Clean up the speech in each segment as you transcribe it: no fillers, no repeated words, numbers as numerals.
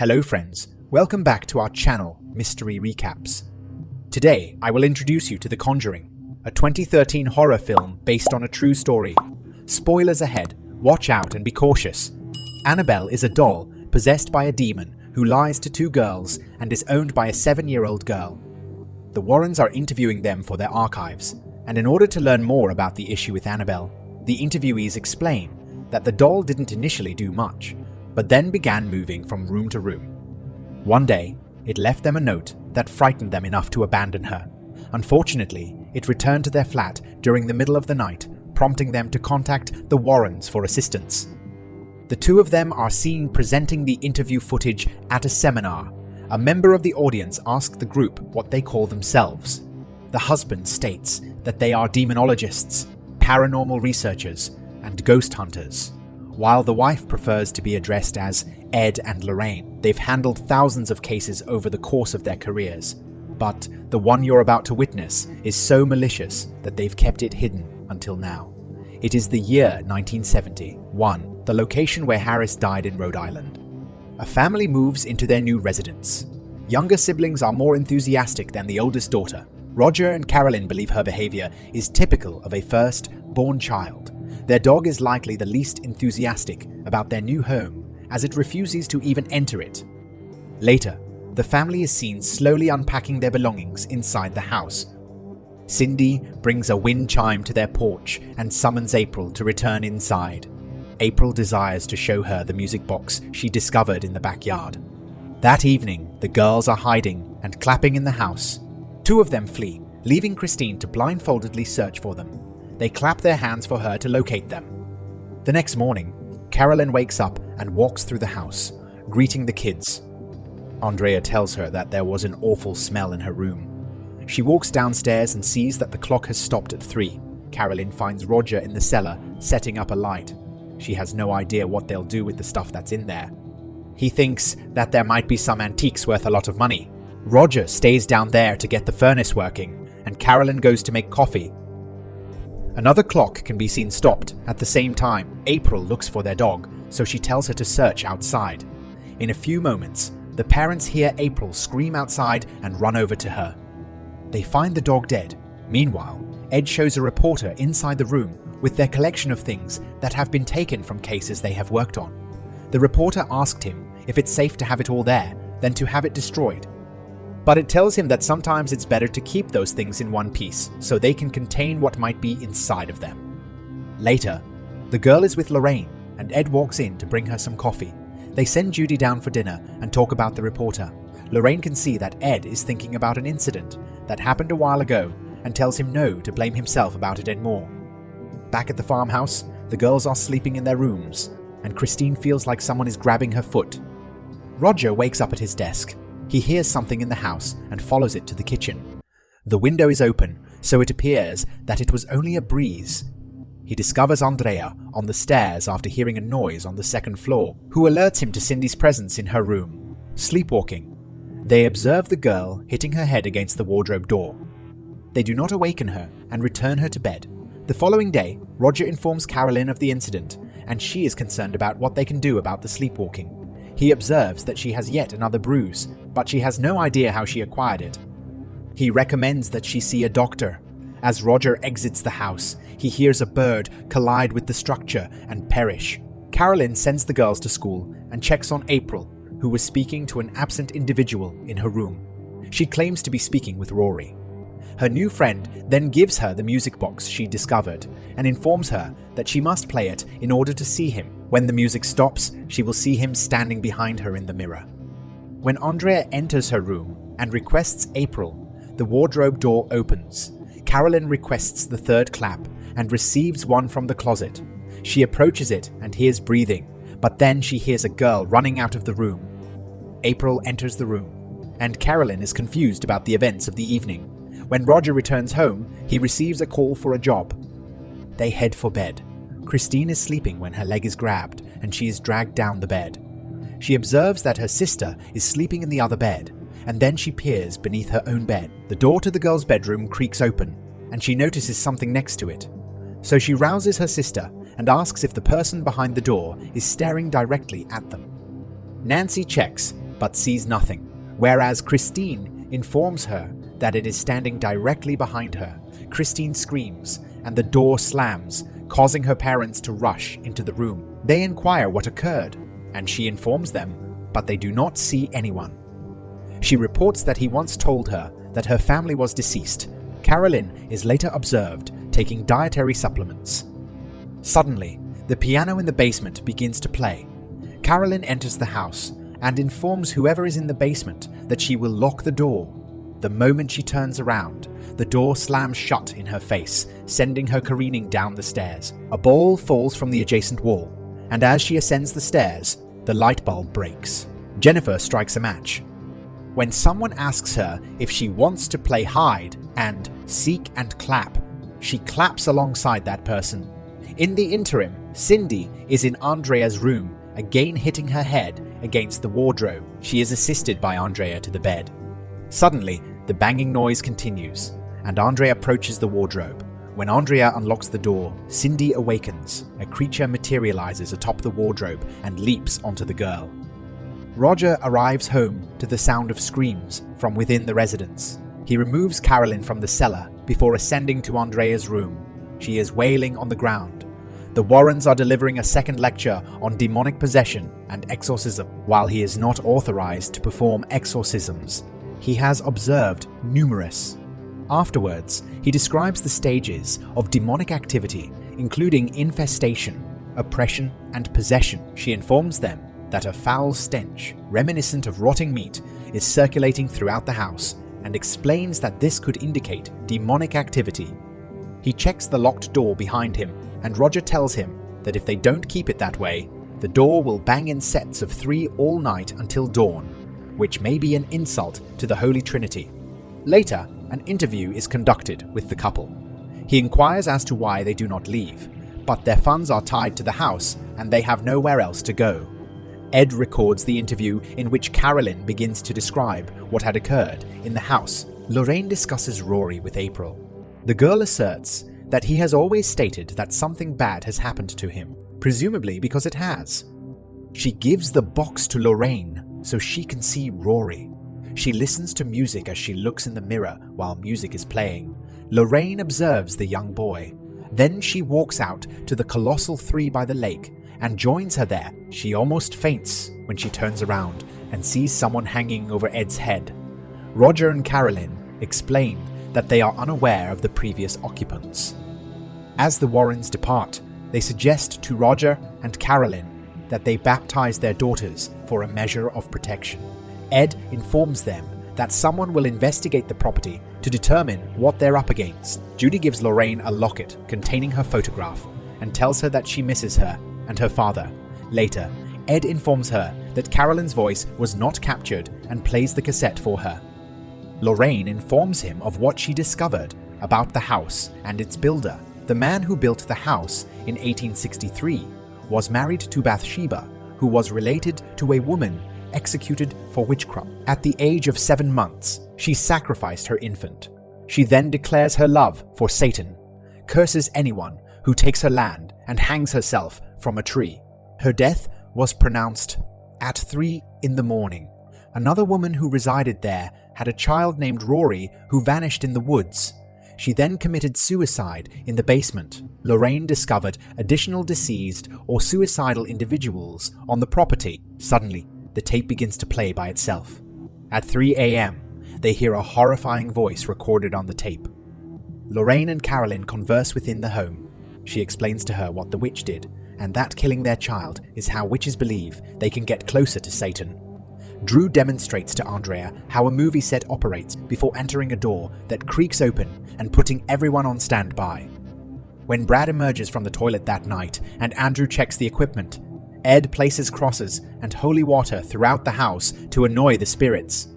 Hello friends, welcome back to our channel, Mystery Recaps. Today, I will introduce you to The Conjuring, a 2013 horror film based on a true story. Spoilers ahead, watch out and be cautious. Annabelle is a doll possessed by a demon who lies to two girls and is owned by a 7-year-old girl. The Warrens are interviewing them for their archives, and in order to learn more about the issue with Annabelle, the interviewees explain that the doll didn't initially do much, but then began moving from room to room. One day, it left them a note that frightened them enough to abandon her. Unfortunately, it returned to their flat during the middle of the night, prompting them to contact the Warrens for assistance. The two of them are seen presenting the interview footage at a seminar. A member of the audience asked the group what they call themselves. The husband states that they are demonologists, paranormal researchers, and ghost hunters, while the wife prefers to be addressed as Ed and Lorraine. They've handled thousands of cases over the course of their careers, but the one you're about to witness is so malicious that they've kept it hidden until now. It is the year 1971, the location where Harris died in Rhode Island. A family moves into their new residence. Younger siblings are more enthusiastic than the oldest daughter. Roger and Carolyn believe her behavior is typical of a first-born child. Their dog is likely the least enthusiastic about their new home, as it refuses to even enter it. Later, the family is seen slowly unpacking their belongings inside the house. Cindy brings a wind chime to their porch and summons April to return inside. April desires to show her the music box she discovered in the backyard. That evening, the girls are hiding and clapping in the house. Two of them flee, leaving Christine to blindfoldedly search for them. They clap their hands for her to locate them. The next morning, Carolyn wakes up and walks through the house, greeting the kids. Andrea tells her that there was an awful smell in her room. She walks downstairs and sees that the clock has stopped at 3. Carolyn finds Roger in the cellar, setting up a light. She has no idea what they'll do with the stuff that's in there. He thinks that there might be some antiques worth a lot of money. Roger stays down there to get the furnace working, and Carolyn goes to make coffee. Another clock can be seen stopped. At the same time, April looks for their dog, so she tells her to search outside. In a few moments, the parents hear April scream outside and run over to her. They find the dog dead. Meanwhile, Ed shows a reporter inside the room with their collection of things that have been taken from cases they have worked on. The reporter asked him if it's safe to have it all there than to have it destroyed. But it tells him that sometimes it's better to keep those things in one piece so they can contain what might be inside of them. Later, the girl is with Lorraine and Ed walks in to bring her some coffee. They send Judy down for dinner and talk about the reporter. Lorraine can see that Ed is thinking about an incident that happened a while ago and tells him no to blame himself about it anymore. Back at the farmhouse, the girls are sleeping in their rooms and Christine feels like someone is grabbing her foot. Roger wakes up at his desk. He hears something in the house and follows it to the kitchen. The window is open, so it appears that it was only a breeze. He discovers Andrea on the stairs after hearing a noise on the second floor, who alerts him to Cindy's presence in her room, sleepwalking. They observe the girl hitting her head against the wardrobe door. They do not awaken her and return her to bed. The following day, Roger informs Carolyn of the incident, and she is concerned about what they can do about the sleepwalking. He observes that she has yet another bruise, but she has no idea how she acquired it. He recommends that she see a doctor. As Roger exits the house, he hears a bird collide with the structure and perish. Carolyn sends the girls to school and checks on April, who was speaking to an absent individual in her room. She claims to be speaking with Rory. Her new friend then gives her the music box she discovered and informs her that she must play it in order to see him. When the music stops, she will see him standing behind her in the mirror. When Andrea enters her room and requests April, the wardrobe door opens. Carolyn requests the third clap and receives one from the closet. She approaches it and hears breathing, but then she hears a girl running out of the room. April enters the room, and Carolyn is confused about the events of the evening. When Roger returns home, he receives a call for a job. They head for bed. Christine is sleeping when her leg is grabbed, and she is dragged down the bed. She observes that her sister is sleeping in the other bed, and then she peers beneath her own bed. The door to the girl's bedroom creaks open, and she notices something next to it. So she rouses her sister and asks if the person behind the door is staring directly at them. Nancy checks, but sees nothing, whereas Christine informs her that it is standing directly behind her. Christine screams, and the door slams, causing her parents to rush into the room. They inquire what occurred, and she informs them, but they do not see anyone. She reports that he once told her that her family was deceased. Carolyn is later observed taking dietary supplements. Suddenly, the piano in the basement begins to play. Carolyn enters the house and informs whoever is in the basement that she will lock the door. The moment she turns around, the door slams shut in her face, sending her careening down the stairs. A ball falls from the adjacent wall, and as she ascends the stairs, the light bulb breaks. Jennifer strikes a match. When someone asks her if she wants to play hide and seek and clap, she claps alongside that person. In the interim, Cindy is in Andrea's room, again hitting her head against the wardrobe. She is assisted by Andrea to the bed. Suddenly, the banging noise continues, and Andrea approaches the wardrobe. When Andrea unlocks the door, Cindy awakens. A creature materializes atop the wardrobe and leaps onto the girl. Roger arrives home to the sound of screams from within the residence. He removes Carolyn from the cellar before ascending to Andrea's room. She is wailing on the ground. The Warrens are delivering a second lecture on demonic possession and exorcism. While he is not authorized to perform exorcisms, he has observed numerous. Afterwards, he describes the stages of demonic activity, including infestation, oppression, and possession. She informs them that a foul stench, reminiscent of rotting meat, is circulating throughout the house, and explains that this could indicate demonic activity. He checks the locked door behind him, and Roger tells him that if they don't keep it that way, the door will bang in sets of 3 all night until dawn, which may be an insult to the Holy Trinity. Later, an interview is conducted with the couple. He inquires as to why they do not leave, but their funds are tied to the house and they have nowhere else to go. Ed records the interview in which Carolyn begins to describe what had occurred in the house. Lorraine discusses Rory with April. The girl asserts that he has always stated that something bad has happened to him, presumably because it has. She gives the box to Lorraine so she can see Rory. She listens to music as she looks in the mirror while music is playing. Lorraine observes the young boy. Then she walks out to the colossal 3 by the lake and joins her there. She almost faints when she turns around and sees someone hanging over Ed's head. Roger and Carolyn explain that they are unaware of the previous occupants. As the Warrens depart, they suggest to Roger and Carolyn that they baptize their daughters for a measure of protection. Ed informs them that someone will investigate the property to determine what they're up against. Judy gives Lorraine a locket containing her photograph and tells her that she misses her and her father. Later, Ed informs her that Carolyn's voice was not captured and plays the cassette for her. Lorraine informs him of what she discovered about the house and its builder. The man who built the house in 1863 was married to Bathsheba, who was related to a woman executed for witchcraft. At the age of 7 months, she sacrificed her infant. She then declares her love for Satan, curses anyone who takes her land, and hangs herself from a tree. Her death was pronounced at 3 in the morning. Another woman who resided there had a child named Rory who vanished in the woods. She then committed suicide in the basement. Lorraine discovered additional deceased or suicidal individuals on the property. Suddenly, the tape begins to play by itself. At 3 a.m., they hear a horrifying voice recorded on the tape. Lorraine and Carolyn converse within the home. She explains to her what the witch did, and that killing their child is how witches believe they can get closer to Satan. Drew demonstrates to Andrea how a movie set operates before entering a door that creaks open and putting everyone on standby. When Brad emerges from the toilet that night and Andrew checks the equipment, Ed places crosses and holy water throughout the house to annoy the spirits.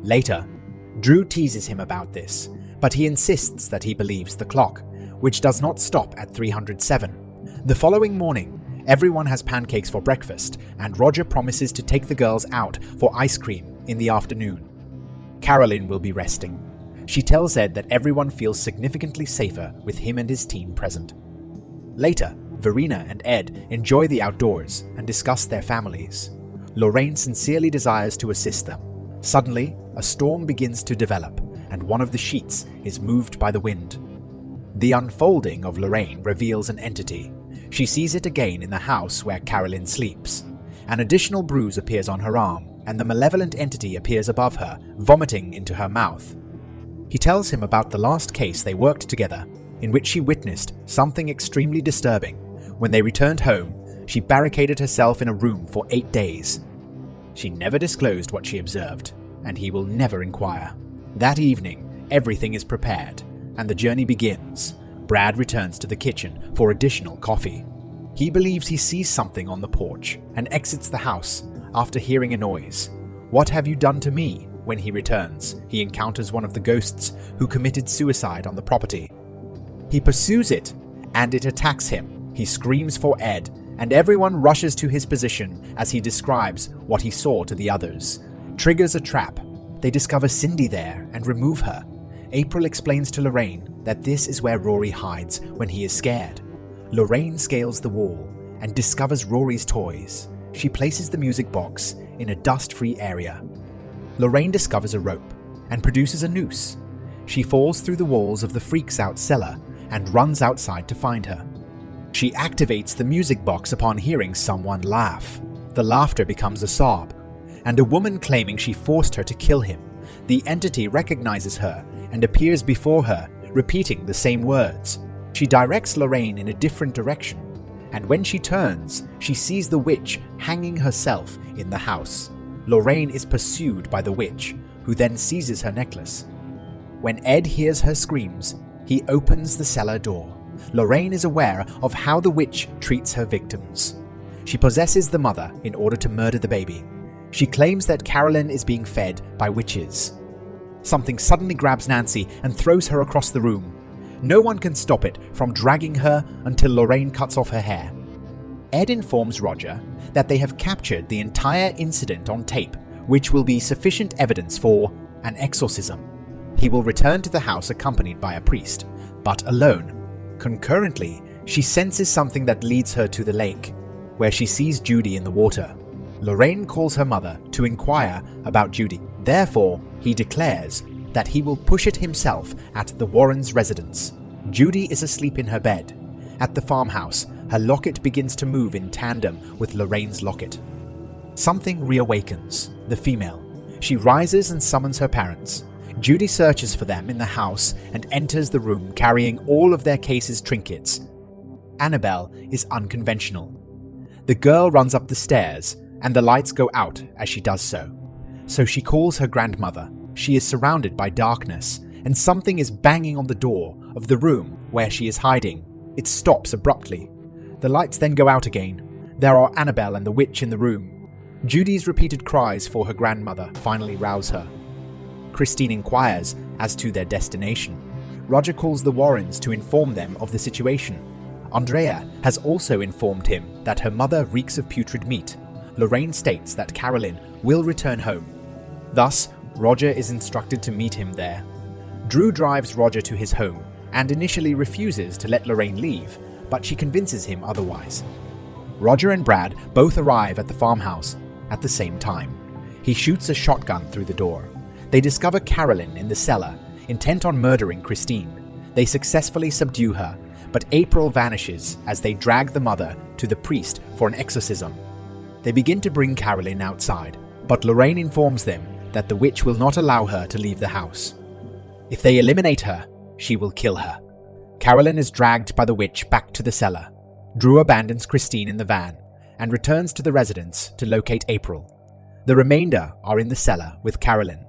Later, Drew teases him about this, but he insists that he believes the clock, which does not stop at 307. The following morning, everyone has pancakes for breakfast, and Roger promises to take the girls out for ice cream in the afternoon. Carolyn will be resting. She tells Ed that everyone feels significantly safer with him and his team present. Later, Verena and Ed enjoy the outdoors and discuss their families. Lorraine sincerely desires to assist them. Suddenly, a storm begins to develop, and one of the sheets is moved by the wind. The unfolding of Lorraine reveals an entity. She sees it again in the house where Carolyn sleeps. An additional bruise appears on her arm, and the malevolent entity appears above her, vomiting into her mouth. He tells him about the last case they worked together, in which she witnessed something extremely disturbing. When they returned home, she barricaded herself in a room for 8 days. She never disclosed what she observed, and he will never inquire. That evening, everything is prepared, and the journey begins. Brad returns to the kitchen for additional coffee. He believes he sees something on the porch and exits the house after hearing a noise. "What have you done to me?" When he returns, he encounters one of the ghosts who committed suicide on the property. He pursues it, and it attacks him. He screams for Ed, and everyone rushes to his position as he describes what he saw to the others. Triggers a trap. They discover Cindy there and remove her. April explains to Lorraine that this is where Rory hides when he is scared. Lorraine scales the wall and discovers Rory's toys. She places the music box in a dust-free area. Lorraine discovers a rope and produces a noose. She falls through the walls of the Freaks Out cellar and runs outside to find her. She activates the music box upon hearing someone laugh. The laughter becomes a sob, and a woman claiming she forced her to kill him. The entity recognizes her and appears before her, repeating the same words. She directs Lorraine in a different direction, and when she turns, she sees the witch hanging herself in the house. Lorraine is pursued by the witch, who then seizes her necklace. When Ed hears her screams, he opens the cellar door. Lorraine is aware of how the witch treats her victims. She possesses the mother in order to murder the baby. She claims that Carolyn is being fed by witches. Something suddenly grabs Nancy and throws her across the room. No one can stop it from dragging her until Lorraine cuts off her hair. Ed informs Roger that they have captured the entire incident on tape, which will be sufficient evidence for an exorcism. He will return to the house accompanied by a priest, but alone. Concurrently, she senses something that leads her to the lake, where she sees Judy in the water. Lorraine calls her mother to inquire about Judy. Therefore, he declares that he will push it himself at the Warrens' residence. Judy is asleep in her bed. At the farmhouse, her locket begins to move in tandem with Lorraine's locket. Something reawakens the female. She rises and summons her parents. Judy searches for them in the house and enters the room carrying all of their case's trinkets. Annabelle is unconventional. The girl runs up the stairs, and the lights go out as she does so. So she calls her grandmother. She is surrounded by darkness, and something is banging on the door of the room where she is hiding. It stops abruptly. The lights then go out again. There are Annabelle and the witch in the room. Judy's repeated cries for her grandmother finally rouse her. Christine inquires as to their destination. Roger calls the Warrens to inform them of the situation. Andrea has also informed him that her mother reeks of putrid meat. Lorraine states that Carolyn will return home. Thus, Roger is instructed to meet him there. Drew drives Roger to his home and initially refuses to let Lorraine leave, but she convinces him otherwise. Roger and Brad both arrive at the farmhouse at the same time. He shoots a shotgun through the door. They discover Carolyn in the cellar, intent on murdering Christine. They successfully subdue her, but April vanishes as they drag the mother to the priest for an exorcism. They begin to bring Carolyn outside, but Lorraine informs them that the witch will not allow her to leave the house. If they eliminate her, she will kill her. Carolyn is dragged by the witch back to the cellar. Drew abandons Christine in the van and returns to the residence to locate April. The remainder are in the cellar with Carolyn.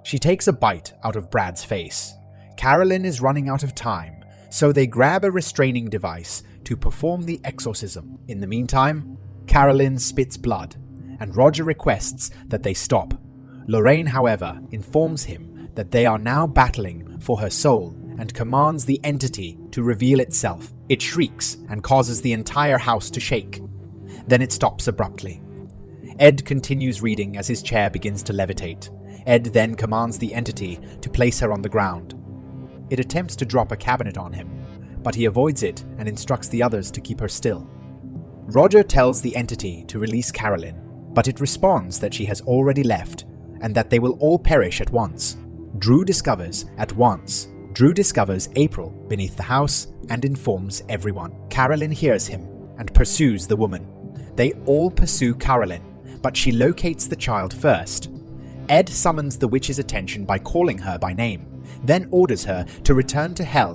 She takes a bite out of Brad's face. Carolyn is running out of time, so they grab a restraining device to perform the exorcism. In the meantime, Carolyn spits blood, and Roger requests that they stop. Lorraine, however, informs him that they are now battling for her soul and commands the entity to reveal itself. It shrieks and causes the entire house to shake. Then it stops abruptly. Ed continues reading as his chair begins to levitate. Ed then commands the entity to place her on the ground. It attempts to drop a cabinet on him, but he avoids it and instructs the others to keep her still. Roger tells the entity to release Carolyn, but it responds that she has already left and that they will all perish at once. Drew discovers April beneath the house and informs everyone. Carolyn hears him and pursues the woman. They all pursue Carolyn, but she locates the child first. Ed summons the witch's attention by calling her by name, then orders her to return to hell.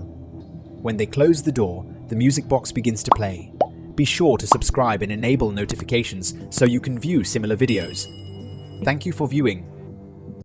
When they close the door, the music box begins to play. Be sure to subscribe and enable notifications so you can view similar videos. Thank you for viewing.